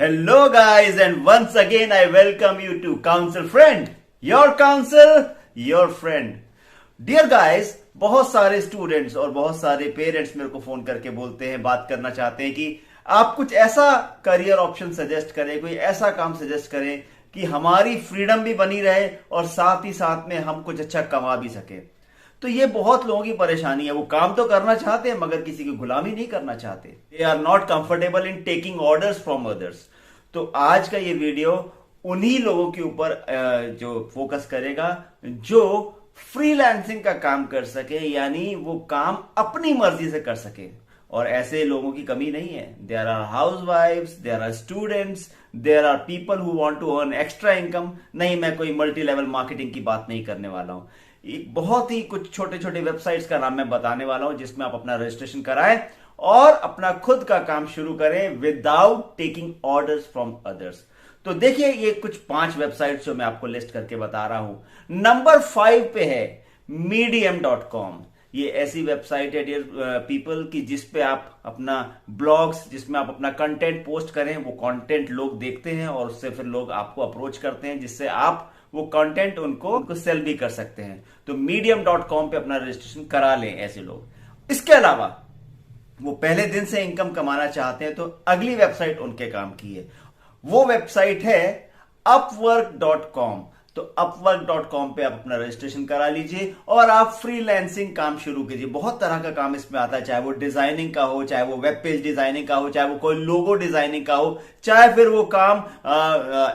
Hello guys, and once again I welcome you to Counsel Friend, your counsel, your friend. Dear guys, बहुत सारे students और बहुत सारे parents मेरे को फोन करके बोलते हैं, बात करना चाहते हैं कि आप कुछ ऐसा करियर ऑप्शन सजेस्ट करें, कोई ऐसा काम सजेस्ट करें कि हमारी फ्रीडम भी बनी रहे और साथ ही साथ में हम कुछ अच्छा कमा भी सके। तो ये बहुत लोगों की परेशानी है, वो काम तो करना चाहते हैं मगर किसी की गुलामी नहीं करना चाहते। They are not comfortable in taking orders from others. तो आज का ये वीडियो उन्हीं लोगों के ऊपर जो फोकस करेगा जो फ्रीलांसिंग का काम कर सके, यानी वो काम अपनी मर्जी से कर सके। और ऐसे लोगों की कमी नहीं है। देयर आर हाउसवाइफ्स, there are students, there are people who want to earn extra income. नहीं, मैं कोई मल्टी लेवल मार्केटिंग की बात नहीं करने वाला हूं। एक बहुत ही कुछ छोटे छोटे वेबसाइट्स का नाम मैं बताने वाला हूं जिसमें आप अपना रजिस्ट्रेशन कराएं और अपना खुद का काम शुरू करें without taking orders from others. तो देखिए, ये कुछ 5 वेबसाइट्स जो मैं आपको लिस्ट करके बता रहा हूं। नंबर 5 पे है medium.com। ये ऐसी वेबसाइट है डियर पीपल की जिस पे आप अपना ब्लॉग्स, जिसमें आप अपना कंटेंट पोस्ट करें, वो कंटेंट लोग देखते हैं और उससे फिर लोग आपको अप्रोच करते हैं जिससे आप वो कंटेंट उनको सेल भी कर सकते हैं। तो medium.com पे अपना रजिस्ट्रेशन करा लें ऐसे लोग। इसके अलावा वो पहले दिन से इनकम कमाना चाहते हैं तो अगली वेबसाइट उनके काम की है। वो वेबसाइट है upwork.com। तो upwork.com पे आप अपना रजिस्ट्रेशन करा लीजिए और आप फ्रीलांसिंग काम शुरू कीजिए। बहुत तरह का काम इसमें आता है, चाहे वो डिजाइनिंग का हो, चाहे वो वेब पेज डिजाइनिंग का हो, चाहे वो कोई लोगो डिजाइनिंग का हो, चाहे फिर वो काम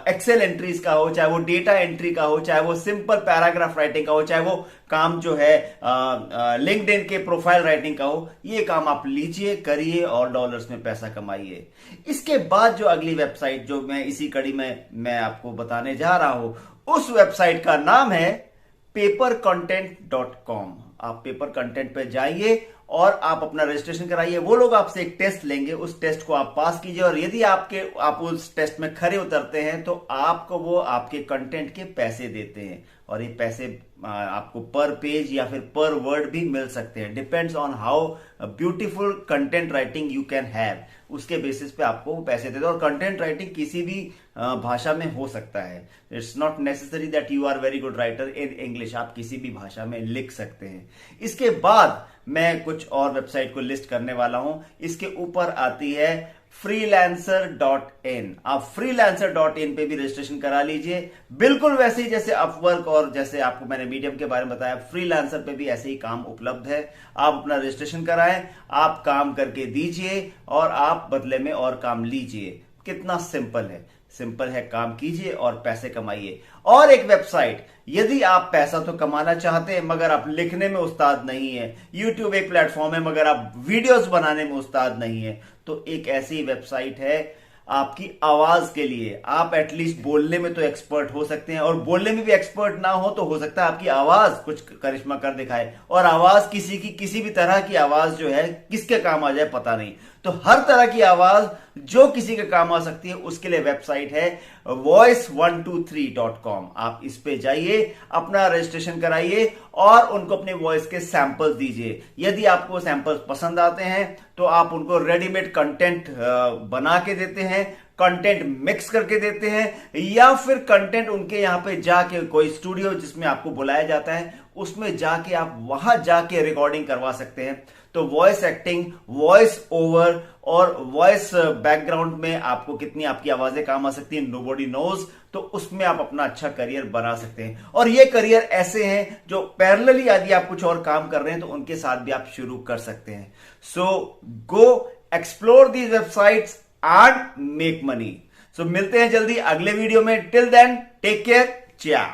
एक्सेल एंट्रीज का हो, चाहे वो डेटा एंट्री का हो, चाहे वो सिंपल पैराग्राफ राइटिंग का हो, चाहे वो काम जो है लिंक्डइन के प्रोफाइल राइटिंग का हो। ये काम आप लीजिए, करिए और डॉलर्स में पैसा कमाइए। इसके बाद जो अगली वेबसाइट जो मैं इसी कड़ी में मैं आपको बताने जा रहा हूं, उस वेबसाइट का नाम है papercontent.com। आप पेपर कंटेंट पे जाइए और आप अपना रजिस्ट्रेशन कराइए। वो लोग आपसे एक टेस्ट लेंगे, उस टेस्ट को आप पास कीजिए और यदि आप उस टेस्ट में खरे उतरते हैं तो आपको वो आपके कंटेंट के पैसे देते हैं। और ये पैसे आपको पर पेज या फिर पर वर्ड भी मिल सकते हैं। Depends on how beautiful content writing you can have, उसके बेसिस पे आपको पैसे देते हैं। और कंटेंट राइटिंग किसी भी भाषा में हो सकता है। It's not necessary that you are very good writer in English, आप किसी भी भाषा में लिख सकते हैं। इसके बाद मैं कुछ और वेबसाइट को लिस्ट करने वाला हूं। इसके ऊपर आती है freelancer.in। आप freelancer.in पे भी रजिस्ट्रेशन करा लीजिए, बिल्कुल वैसे ही जैसे अपवर्क और जैसे आपको मैंने मीडियम के बारे में बताया। फ्रीलांसर पे भी ऐसे ही काम उपलब्ध है। आप अपना रजिस्ट्रेशन कराएं, आप काम करके दीजिए और आप बदले में और काम लीजिए। कितना सिंपल है, सिंपल है, काम कीजिए और पैसे कमाइए। और एक वेबसाइट, यदि आप पैसा तो कमाना चाहते हैं मगर आप लिखने में उस्ताद नहीं है, YouTube एक प्लेटफॉर्म है मगर आप वीडियोस बनाने में उस्ताद नहीं है, तो एक ऐसी वेबसाइट है आपकी आवाज के लिए। आप एटलीस्ट बोलने में तो एक्सपर्ट हो सकते हैं, और बोलने में भी एक्सपर्ट ना हो तो हो सकता है आपकी आवाज कुछ करिश्मा कर दिखाए। और आवाज किसी की, किसी भी तरह की आवाज जो है किसके काम आ जाए पता नहीं। तो हर तरह की आवाज जो किसी के काम आ सकती है उसके लिए वेबसाइट है voice123.com। आप इस पे जाइए, अपना रजिस्ट्रेशन कराइए और उनको अपने वॉइस के सैंपल्स दीजिए। यदि आपको सैंपल्स पसंद आते हैं तो आप उनको रेडीमेड कंटेंट बना के देते हैं, कंटेंट मिक्स करके देते हैं, या फिर कंटेंट उनके यहां पे जाके कोई स्टूडियो जिसमें आपको बुलाया जाता है उसमें जाके आप वहां जाके रिकॉर्डिंग करवा सकते हैं। तो वॉइस एक्टिंग, वॉइस ओवर और वॉइस बैकग्राउंड में आपको कितनी आपकी आवाजें काम आ सकती है नोबडी नोज। तो उसमें आप अपना अच्छा करियर बना सकते हैं। और ये करियर ऐसे हैं जो पैरेलली यदि आप कुछ और काम कर रहे हैं तो उनके साथ भी आप शुरू कर सकते हैं। So go explore these websites and make money. So मिलते हैं जल्दी अगले वीडियो में। Till then take care, ciao।